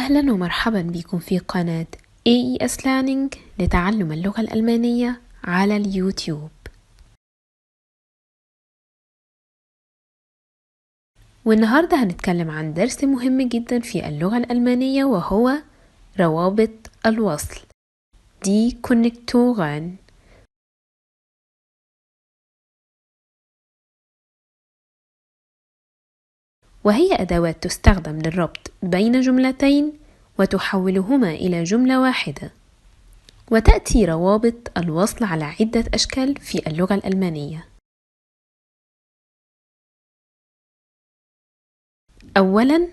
أهلا ومرحبا بكم في قناة AES Learning لتعلم اللغة الألمانية على اليوتيوب. والنهاردة هنتكلم عن درس مهم جدا في اللغة الألمانية وهو روابط الوصل Die Konnektoren. وهي أدوات تستخدم للربط بين جملتين وتحولهما إلى جملة واحدة. وتأتي روابط الوصل على عدة أشكال في اللغة الألمانية. أولاً،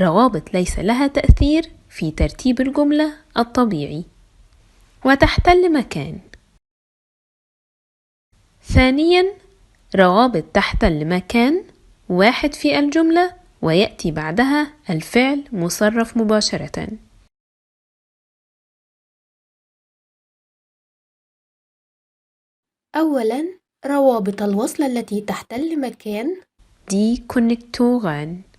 روابط ليس لها تأثير في ترتيب الجملة الطبيعي وتحتل مكان. ثانياً، روابط تحتل مكان واحد في الجملة ويأتي بعدها الفعل مصرف مباشرة. أولاً، روابط الوصل التي تحتل مكان Die Konnektoren.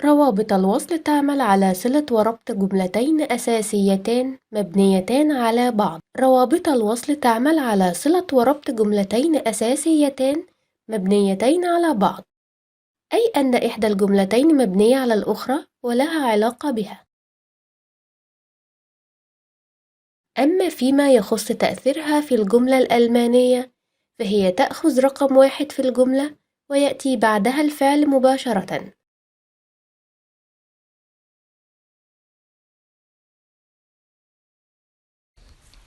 روابط الوصل تعمل على صلة وربط جملتين أساسيتان مبنيتان على بعض. روابط الوصل تعمل على صلة وربط جملتين أساسيتان مبنيتين على بعض، أي أن إحدى الجملتين مبنية على الأخرى ولها علاقة بها. أما فيما يخص تأثيرها في الجملة الألمانية، فهي تأخذ رقم واحد في الجملة ويأتي بعدها الفعل مباشرة.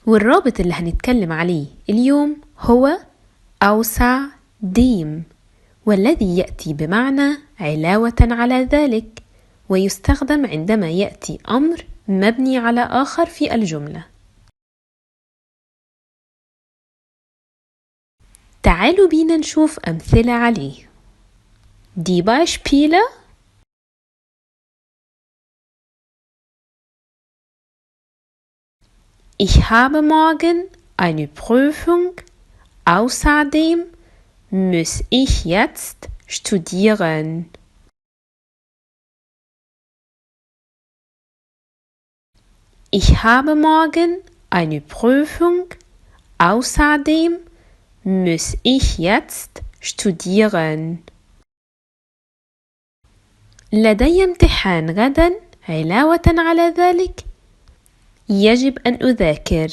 والرابط اللي هنتكلم عليه اليوم هو außerdem، والذي يأتي بمعنى علاوة على ذلك، ويستخدم عندما يأتي أمر مبني على آخر في الجملة. تعالوا بينا نشوف أمثلة عليه. Die Beispiele: Ich habe morgen eine Prüfung, außerdem muss ich jetzt studieren. Ich habe morgen eine Prüfung, außerdem muss ich jetzt studieren. لدي امتحان غدا، علاوة على ذلك يجب أن أذاكر.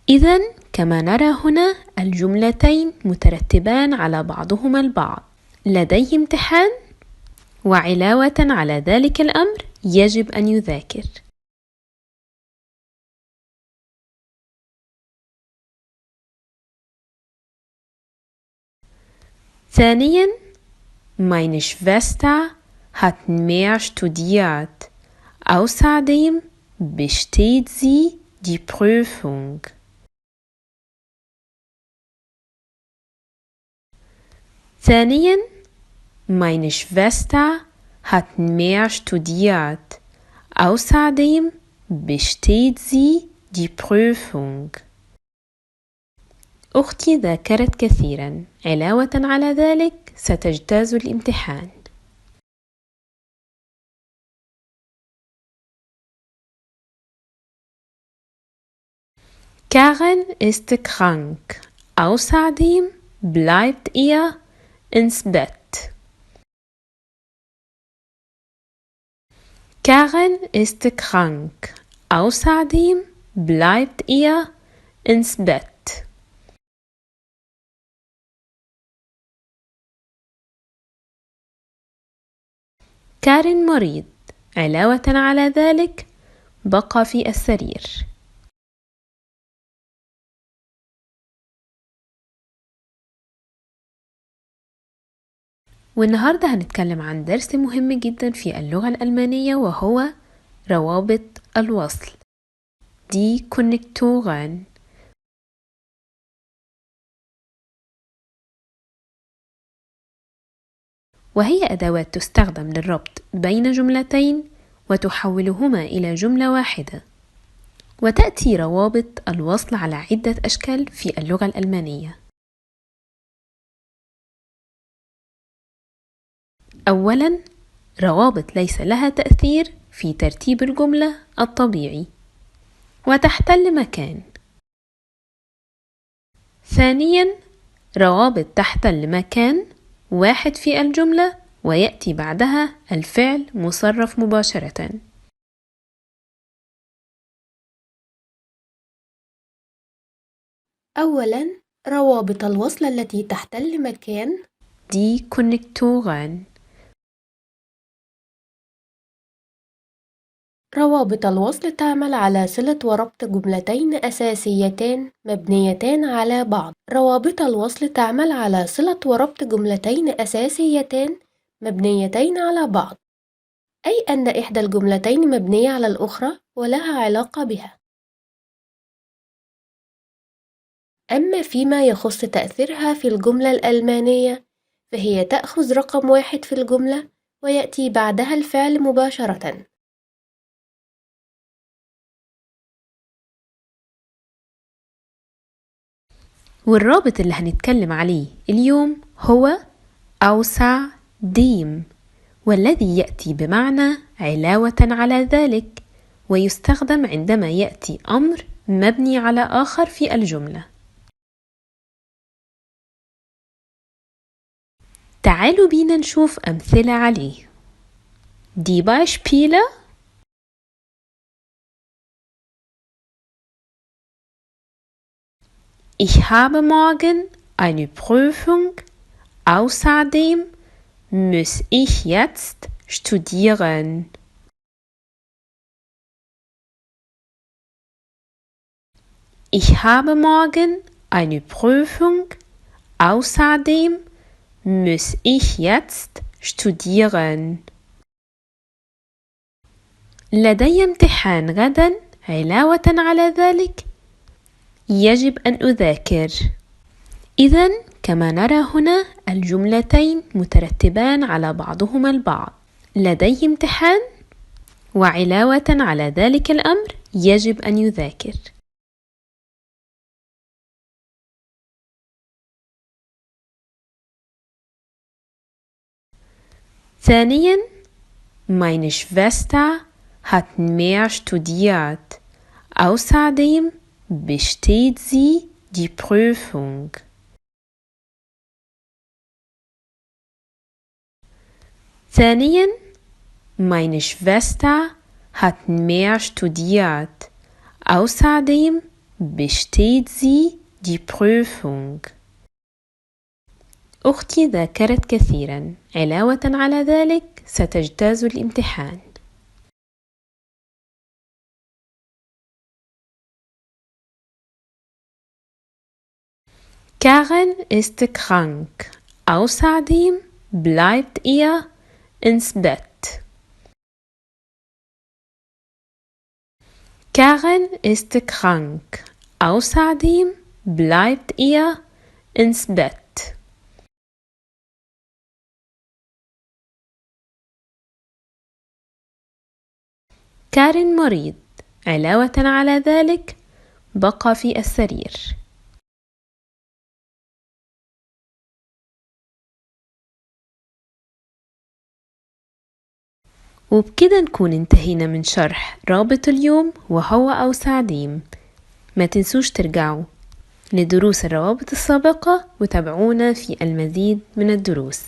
إذن كما نرى هنا الجملتين مترتبان على بعضهما البعض. لدي امتحان، وعلاوة على ذلك الأمر يجب أن يذاكر. ثانياً، meine Schwester hat mehr studiert. Außerdem besteht sie die Prüfung. ثانياً، meine Schwester hat mehr studiert. Außerdem besteht sie die Prüfung. أختي ذاكرت كثيراً، علاوة على ذلك ستجتاز الامتحان. Karen ist krank. Außerdem bleibt ihr ins Bett. Karen ist krank. Außerdem bleibt ihr ins Bett. كارين مريض، علاوة على ذلك بقى في السرير. والنهاردة هنتكلم عن درس مهم جدا في اللغة الألمانية وهو روابط الوصل Die Konnektoren. وهي أدوات تستخدم للربط بين جملتين وتحولهما إلى جملة واحدة. وتأتي روابط الوصل على عدة أشكال في اللغة الألمانية. أولاً، روابط ليس لها تأثير في ترتيب الجملة الطبيعي وتحتل مكان. ثانياً، روابط تحتل مكان واحد في الجملة ويأتي بعدها الفعل مصرف مباشرة. أولاً، روابط الوصل التي تحتل مكان die Konnektoren. روابط الوصل تعمل على صلة وربط جملتين أساسيتان مبنيتان على بعض. روابط الوصل تعمل على صلة وربط جملتين أساسيتان مبنيتين على بعض، أي أن إحدى الجملتين مبنية على الأخرى ولها علاقة بها. أما فيما يخص تأثيرها في الجملة الألمانية، فهي تأخذ رقم واحد في الجملة ويأتي بعدها الفعل مباشرة. والرابط اللي هنتكلم عليه اليوم هو außerdem، والذي يأتي بمعنى علاوة على ذلك، ويستخدم عندما يأتي أمر مبني على آخر في الجملة. تعالوا بينا نشوف أمثلة عليه. Die Beispiele: Ich habe morgen eine Prüfung, außerdem muss ich jetzt studieren. Ich habe morgen eine Prüfung, außerdem muss ich jetzt studieren. لدي امتحان غدا، علاوة على ذلك يجب أن أذاكر. إذن كما نرى هنا الجملتين مترتبان على بعضهما البعض، لدي امتحان وعلاوة على ذلك الأمر يجب أن يذاكر. ثانياً، meine Schwester hat mehr studiert. Außerdem besteht sie die Prüfung. ثانياً، meine Schwester hat mehr studiert. Außerdem besteht sie die Prüfung. أختي ذاكرت كثيراً، علاوة على ذلك ستجتاز الامتحان. Karen ist krank. Außerdem bleibt ihr ins Bett. Karen ist krank. Außerdem bleibt ihr ins Bett. كارين مريض، علاوة على ذلك بقى في السرير. وبكده نكون انتهينا من شرح رابط اليوم وهو außerdem. ما تنسوش ترجعوا لدروس الروابط السابقة وتابعونا في المزيد من الدروس.